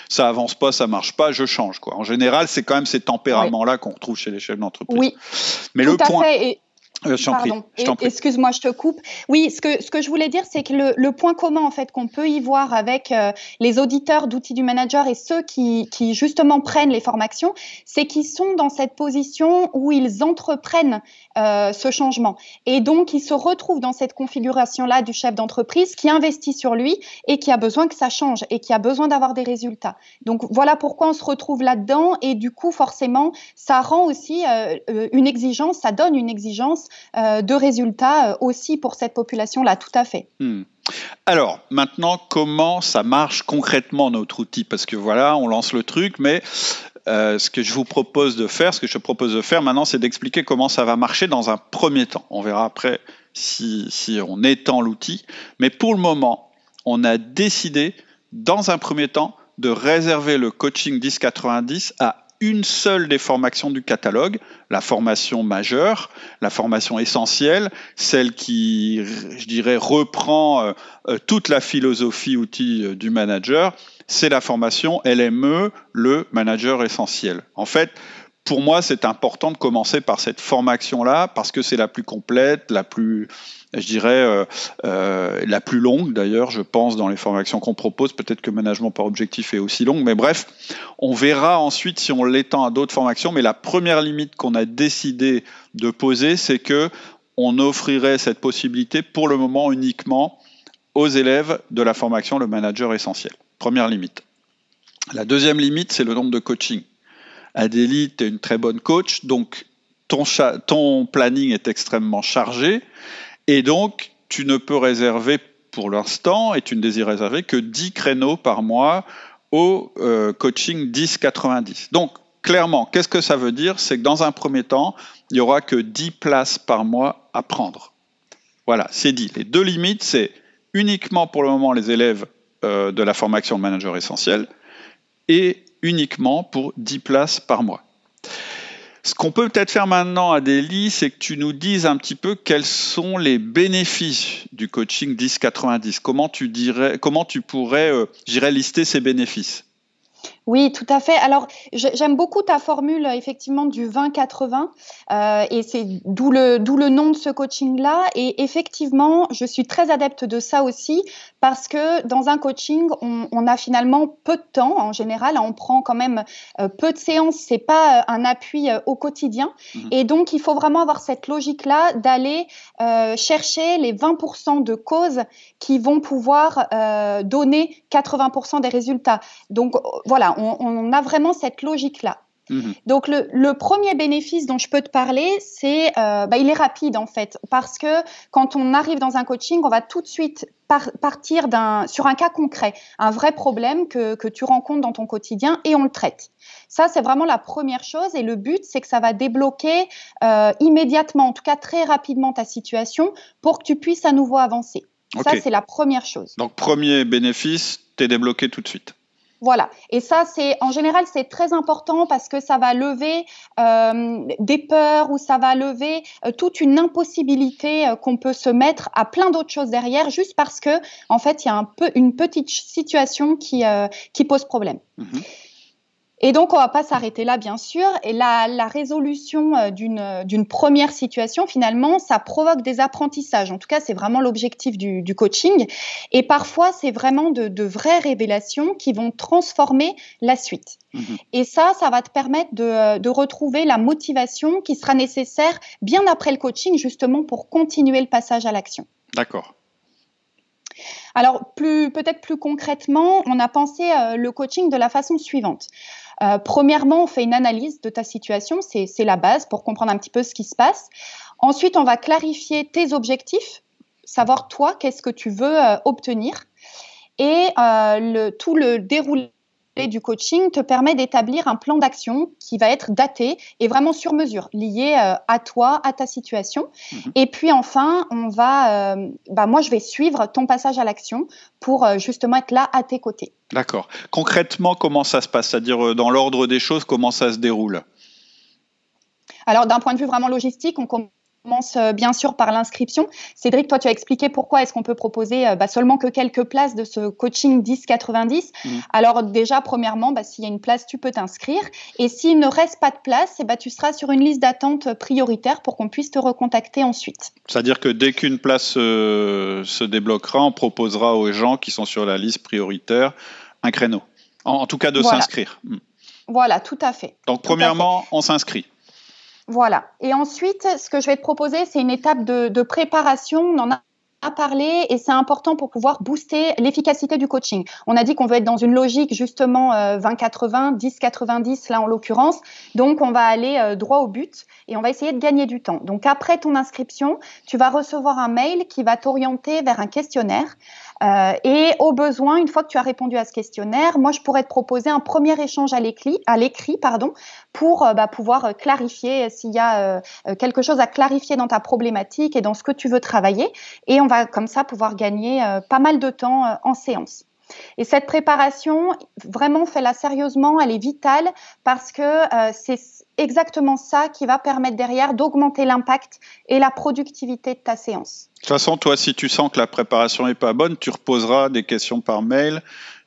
ça avance pas, ça marche pas, je change quoi. En général, c'est quand même ces tempéraments-là qu'on retrouve chez les chefs d'entreprise. Oui. Mais tout le à point. Fait. Pardon, excuse-moi, je te coupe. Oui, ce que je voulais dire, c'est que le point commun en fait qu'on peut y voir avec les auditeurs d'Outils du Manager et ceux qui justement prennent les formations, c'est qu'ils sont dans cette position où ils entreprennent ce changement. Et donc, ils se retrouvent dans cette configuration-là du chef d'entreprise qui investit sur lui et qui a besoin que ça change et qui a besoin d'avoir des résultats. Donc, voilà pourquoi on se retrouve là-dedans et du coup, forcément, ça rend aussi une exigence, ça donne une exigence de résultats aussi pour cette population-là, tout à fait. Alors, maintenant, comment ça marche concrètement notre outil? Parce que voilà, on lance le truc, mais ce que je propose de faire maintenant, c'est d'expliquer comment ça va marcher dans un premier temps. On verra après si on étend l'outil. Mais pour le moment, on a décidé, dans un premier temps, de réserver le coaching 10-90 à une seule des formations du catalogue, la formation majeure, la formation essentielle, celle qui, je dirais, reprend toute la philosophie outils du manager, c'est la formation LME, le manager essentiel. En fait, pour moi, c'est important de commencer par cette formation-là parce que c'est la plus complète, la plus, je dirais, la plus longue d'ailleurs, je pense, dans les formations qu'on propose. Peut-être que management par objectif est aussi longue, mais bref, on verra ensuite si on l'étend à d'autres formations. Mais la première limite qu'on a décidé de poser, c'est que on offrirait cette possibilité pour le moment uniquement aux élèves de la formation le manager essentiel. Première limite. La deuxième limite, c'est le nombre de coachings. Adélie, tu es une très bonne coach, donc ton planning est extrêmement chargé et donc tu ne peux réserver pour l'instant et tu ne désires réserver que 10 créneaux par mois au coaching 10-90. Donc clairement, qu'est-ce que ça veut dire? C'est que dans un premier temps, il n'y aura que 10 places par mois à prendre. Voilà, c'est dit. Les deux limites, c'est uniquement pour le moment les élèves de la formation de manager essentiel et uniquement pour 10 places par mois. Ce qu'on peut peut-être faire maintenant, Adélie, c'est que tu nous dises un petit peu quels sont les bénéfices du coaching 10-90. Comment tu pourrais, lister ces bénéfices? Oui, tout à fait. Alors, j'aime beaucoup ta formule, effectivement, du 20-80, et c'est d'où le nom de ce coaching-là. Et effectivement, je suis très adepte de ça aussi, parce que dans un coaching, on a finalement peu de temps, en général. On prend quand même peu de séances, c'est pas un appui au quotidien. Et donc, il faut vraiment avoir cette logique-là d'aller chercher les 20% de causes qui vont pouvoir donner 80% des résultats. Donc, voilà, on a vraiment cette logique-là. Donc, le premier bénéfice dont je peux te parler, c'est il est rapide en fait, parce que quand on arrive dans un coaching, on va tout de suite partir sur un cas concret, un vrai problème que tu rencontres dans ton quotidien et on le traite. Ça, c'est vraiment la première chose et le but, c'est que ça va débloquer immédiatement, en tout cas très rapidement ta situation pour que tu puisses à nouveau avancer. Okay. Ça, c'est la première chose. Donc, premier bénéfice, t'es débloqué tout de suite. Voilà. Et ça, en général, c'est très important parce que ça va lever des peurs ou ça va lever toute une impossibilité qu'on peut se mettre à plein d'autres choses derrière, juste parce que, en fait, il y a une petite situation qui pose problème. Et donc, on ne va pas s'arrêter là, bien sûr. Et la résolution d'une première situation, finalement, ça provoque des apprentissages. En tout cas, c'est vraiment l'objectif du coaching. Et parfois, c'est vraiment de vraies révélations qui vont transformer la suite. Et ça va te permettre de retrouver la motivation qui sera nécessaire bien après le coaching, justement, pour continuer le passage à l'action. D'accord. Alors, peut-être plus concrètement, on a pensé le coaching de la façon suivante. Premièrement, on fait une analyse de ta situation, c'est la base pour comprendre un petit peu ce qui se passe. Ensuite, on va clarifier tes objectifs, savoir toi, qu'est-ce que tu veux obtenir. Et tout le déroulé du coaching te permet d'établir un plan d'action qui va être daté et vraiment sur mesure, lié à toi, à ta situation. Et puis enfin, moi, je vais suivre ton passage à l'action pour justement être là à tes côtés. D'accord. Concrètement, comment ça se passe? C'est-à-dire, dans l'ordre des choses, comment ça se déroule? Alors, d'un point de vue vraiment logistique, on commence bien sûr par l'inscription. Cédric, toi, tu as expliqué pourquoi est-ce qu'on peut proposer seulement que quelques places de ce coaching 10-90. Alors déjà, premièrement, s'il y a une place, tu peux t'inscrire. Et s'il ne reste pas de place, tu seras sur une liste d'attente prioritaire pour qu'on puisse te recontacter ensuite. C'est-à-dire que dès qu'une place se débloquera, on proposera aux gens qui sont sur la liste prioritaire un créneau. En tout cas, de s'inscrire. Voilà, tout à fait. Donc, premièrement, on s'inscrit. Voilà. Et ensuite, ce que je vais te proposer, c'est une étape de préparation. On en a parlé et c'est important pour pouvoir booster l'efficacité du coaching. On a dit qu'on veut être dans une logique justement 20-80, 10-90 là en l'occurrence. Donc, on va aller droit au but et on va essayer de gagner du temps. Donc, après ton inscription, tu vas recevoir un mail qui va t'orienter vers un questionnaire. Et au besoin, une fois que tu as répondu à ce questionnaire, moi, je pourrais te proposer un premier échange à l'écrit, pour pouvoir clarifier s'il y a quelque chose à clarifier dans ta problématique et dans ce que tu veux travailler. Et on va comme ça pouvoir gagner pas mal de temps en séance. Et cette préparation, vraiment, fais-la sérieusement, elle est vitale parce que c'est exactement ça qui va permettre derrière d'augmenter l'impact et la productivité de ta séance. De toute façon, toi, si tu sens que la préparation n'est pas bonne, tu reposeras des questions par mail.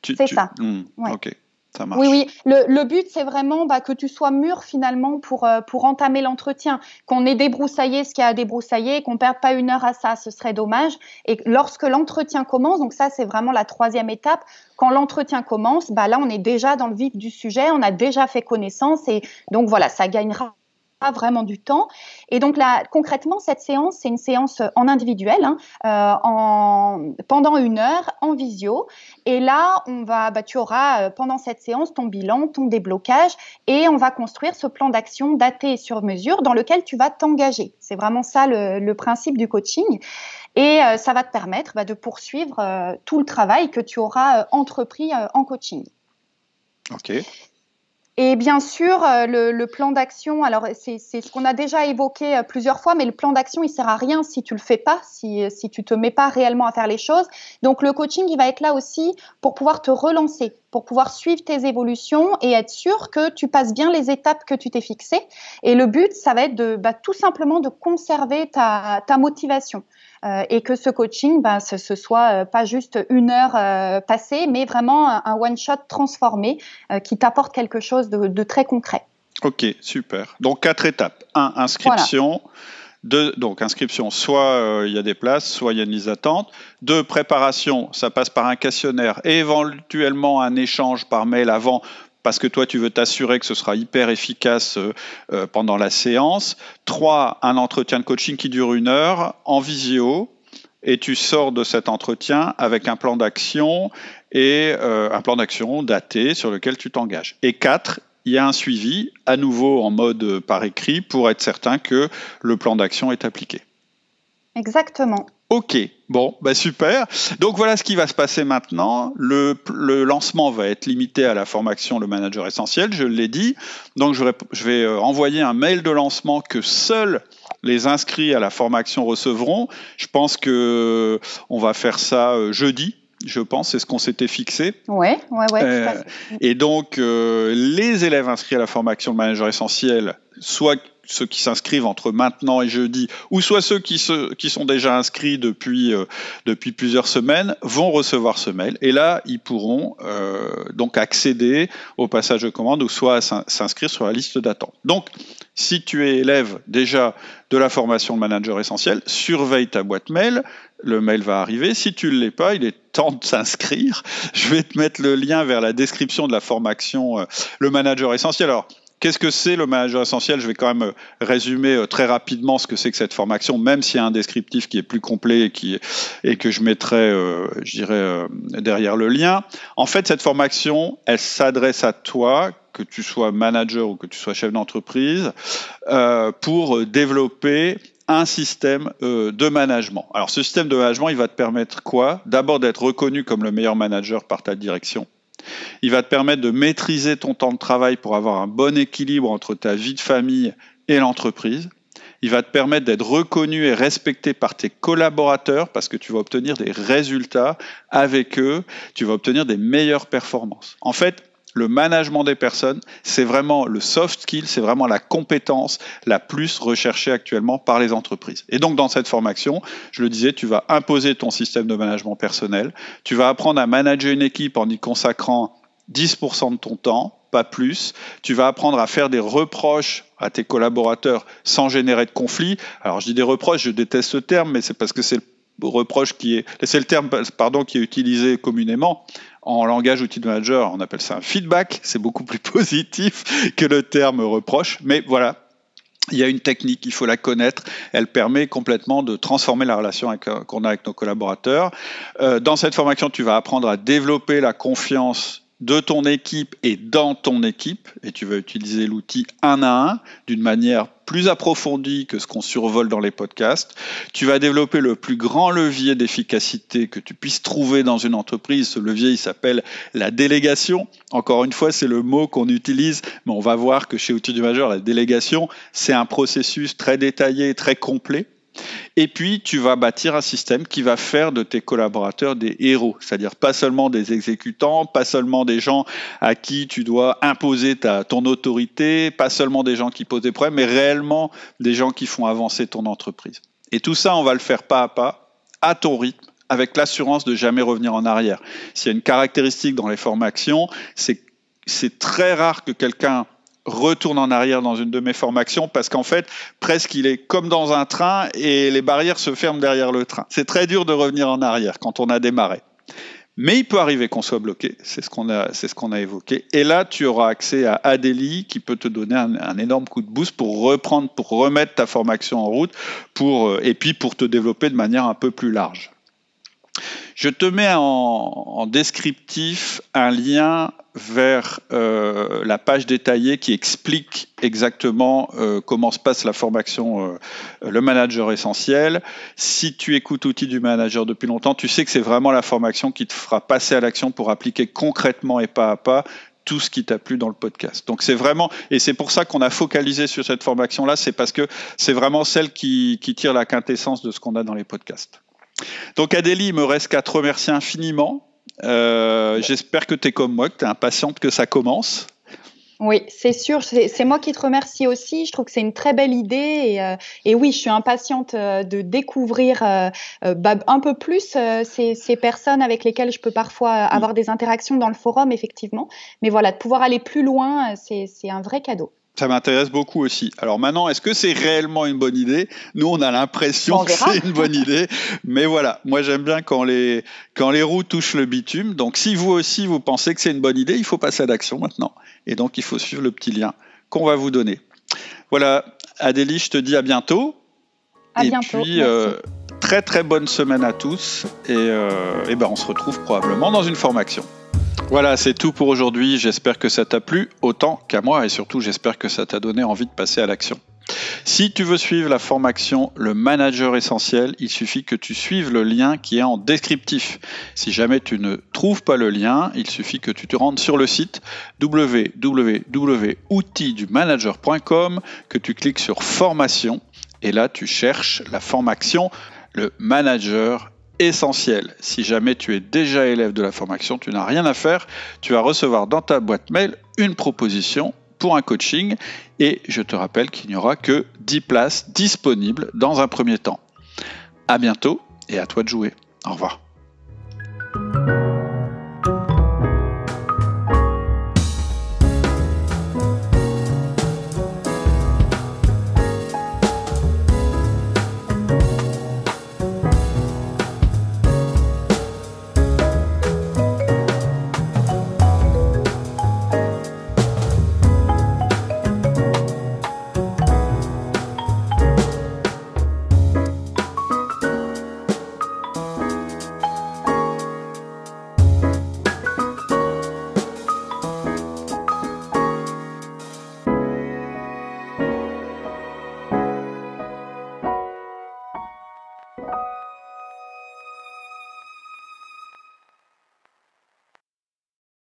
C'est ça. Ouais. Ok. Ça marche. Oui. Le but, c'est vraiment que tu sois mûr finalement pour entamer l'entretien, qu'on ait débroussaillé ce qu'il y a à débroussailler, qu'on ne perde pas 1 heure à ça, ce serait dommage. Et lorsque l'entretien commence, donc ça, c'est vraiment la 3e étape, quand l'entretien commence, là, on est déjà dans le vif du sujet, on a déjà fait connaissance et donc voilà, ça gagnera vraiment du temps. Et donc là, concrètement, cette séance, c'est une séance en individuel, pendant 1 heure en visio. Et là, tu auras pendant cette séance ton bilan, ton déblocage, et on va construire ce plan d'action daté et sur mesure dans lequel tu vas t'engager. C'est vraiment ça le principe du coaching. Et ça va te permettre de poursuivre tout le travail que tu auras entrepris en coaching. Ok. Et bien sûr, le plan d'action, alors c'est ce qu'on a déjà évoqué plusieurs fois, mais le plan d'action, il sert à rien si tu le fais pas, si tu te mets pas réellement à faire les choses. Donc le coaching, il va être là aussi pour pouvoir te relancer, pour pouvoir suivre tes évolutions et être sûr que tu passes bien les étapes que tu t'es fixées. Et le but, ça va être tout simplement de conserver ta motivation. Et que ce coaching, ce soit pas juste 1 heure passée, mais vraiment un one-shot transformé qui t'apporte quelque chose de très concret. Ok, super. Donc 4 étapes. 1, inscription. Voilà. 2, donc inscription, soit il y a des places, soit il y a une liste d'attente. 2, préparation, ça passe par un questionnaire et éventuellement un échange par mail avant, parce que toi, tu veux t'assurer que ce sera hyper efficace pendant la séance. 3, un entretien de coaching qui dure 1 heure en visio. Et tu sors de cet entretien avec un plan d'action et un plan d'action daté sur lequel tu t'engages. Et 4, il y a un suivi, à nouveau en mode par écrit, pour être certain que le plan d'action est appliqué. Exactement. Ok, bon, super. Donc voilà ce qui va se passer maintenant. Le lancement va être limité à la formation Le Manager Essentiel, je l'ai dit. Donc je vais envoyer un mail de lancement que seuls les inscrits à la formation recevront. Je pense qu'on va faire ça jeudi. Je pense, c'est ce qu'on s'était fixé. Ouais, tout à fait. Et donc, les élèves inscrits à la formation Manager Essentiel, soit ceux qui s'inscrivent entre maintenant et jeudi, ou soit ceux qui sont déjà inscrits depuis plusieurs semaines, vont recevoir ce mail. Et là, ils pourront donc accéder au passage de commande ou soit s'inscrire sur la liste d'attente. Donc, si tu es élève déjà de la formation Manager Essentiel, surveille ta boîte mail. Le mail va arriver. Si tu ne l'es pas, il est temps de s'inscrire. Je vais te mettre le lien vers la description de la formation Le Manager Essentiel. Alors, qu'est-ce que c'est le manager essentiel ? Je vais quand même résumer très rapidement ce que c'est que cette formation, même s'il y a un descriptif qui est plus complet et que je mettrai, derrière le lien. En fait, cette formation, elle s'adresse à toi, que tu sois manager ou que tu sois chef d'entreprise, pour développer un système de management. Alors, ce système de management, il va te permettre quoi ? D'abord, d'être reconnu comme le meilleur manager par ta direction. Il va te permettre de maîtriser ton temps de travail pour avoir un bon équilibre entre ta vie de famille et l'entreprise. Il va te permettre d'être reconnu et respecté par tes collaborateurs parce que tu vas obtenir des résultats avec eux, tu vas obtenir des meilleures performances. En fait, le management des personnes, c'est vraiment le soft skill, c'est vraiment la compétence la plus recherchée actuellement par les entreprises. Et donc, dans cette formation, je le disais, tu vas imposer ton système de management personnel, tu vas apprendre à manager une équipe en y consacrant 10% de ton temps, pas plus. Tu vas apprendre à faire des reproches à tes collaborateurs sans générer de conflit. Alors, je dis des reproches, je déteste ce terme, mais c'est parce que c'est le terme qui est utilisé communément. En langage outil de manager, on appelle ça un feedback. C'est beaucoup plus positif que le terme reproche. Mais voilà, il y a une technique, il faut la connaître. Elle permet complètement de transformer la relation qu'on a avec nos collaborateurs. Dans cette formation, tu vas apprendre à développer la confiance de ton équipe et dans ton équipe, et tu vas utiliser l'outil 1 à 1 d'une manière plus approfondie que ce qu'on survole dans les podcasts. Tu vas développer le plus grand levier d'efficacité que tu puisses trouver dans une entreprise. Ce levier, il s'appelle la délégation. Encore une fois, c'est le mot qu'on utilise, mais on va voir que chez Outils du Manager, la délégation, c'est un processus très détaillé, très complet. Et puis, tu vas bâtir un système qui va faire de tes collaborateurs des héros, c'est-à-dire pas seulement des exécutants, pas seulement des gens à qui tu dois imposer ton autorité, pas seulement des gens qui posent des problèmes, mais réellement des gens qui font avancer ton entreprise. Et tout ça, on va le faire pas à pas, à ton rythme, avec l'assurance de jamais revenir en arrière. S'il y a une caractéristique dans les formations, c'est très rare que quelqu'un retourne en arrière dans une de mes formations parce qu'en fait, presque il est comme dans un train et les barrières se ferment derrière le train. C'est très dur de revenir en arrière quand on a démarré. Mais il peut arriver qu'on soit bloqué, c'est ce qu'on a évoqué. Et là, tu auras accès à Adélie qui peut te donner un énorme coup de boost pour remettre ta formation en route et puis pour te développer de manière un peu plus large. Je te mets en descriptif un lien vers la page détaillée qui explique exactement comment se passe la formation Le Manager Essentiel. Si tu écoutes Outils du Manager depuis longtemps, tu sais que c'est vraiment la formation qui te fera passer à l'action pour appliquer concrètement et pas à pas tout ce qui t'a plu dans le podcast. Donc c'est vraiment, et c'est pour ça qu'on a focalisé sur cette formation-là, c'est parce que c'est vraiment celle qui tire la quintessence de ce qu'on a dans les podcasts. Donc Adélie, il me reste qu'à te remercier infiniment. J'espère que tu es comme moi, que tu es impatiente que ça commence. Oui, c'est sûr. C'est moi qui te remercie aussi. Je trouve que c'est une très belle idée. Et oui, je suis impatiente de découvrir un peu plus ces personnes avec lesquelles je peux parfois avoir des interactions dans le forum, effectivement. Mais voilà, de pouvoir aller plus loin, c'est un vrai cadeau. Ça m'intéresse beaucoup aussi. Alors maintenant, est-ce que c'est réellement une bonne idée ? Nous, on a l'impression que c'est une bonne idée. Mais voilà, moi j'aime bien quand les roues touchent le bitume. Donc si vous aussi, vous pensez que c'est une bonne idée, il faut passer à l'action maintenant. Et donc, il faut suivre le petit lien qu'on va vous donner. Voilà, Adélie, je te dis à bientôt. À bientôt. Puis, très très bonne semaine à tous. Et on se retrouve probablement dans une formation. Voilà, c'est tout pour aujourd'hui. J'espère que ça t'a plu autant qu'à moi et surtout, j'espère que ça t'a donné envie de passer à l'action. Si tu veux suivre la formation Le Manager Essentiel, il suffit que tu suives le lien qui est en descriptif. Si jamais tu ne trouves pas le lien, il suffit que tu te rendes sur le site www.outildumanager.com, que tu cliques sur formation et là tu cherches la formation Le Manager Essentiel. Si jamais tu es déjà élève de la formation, tu n'as rien à faire, tu vas recevoir dans ta boîte mail une proposition pour un coaching et je te rappelle qu'il n'y aura que 10 places disponibles dans un premier temps. À bientôt et à toi de jouer. Au revoir.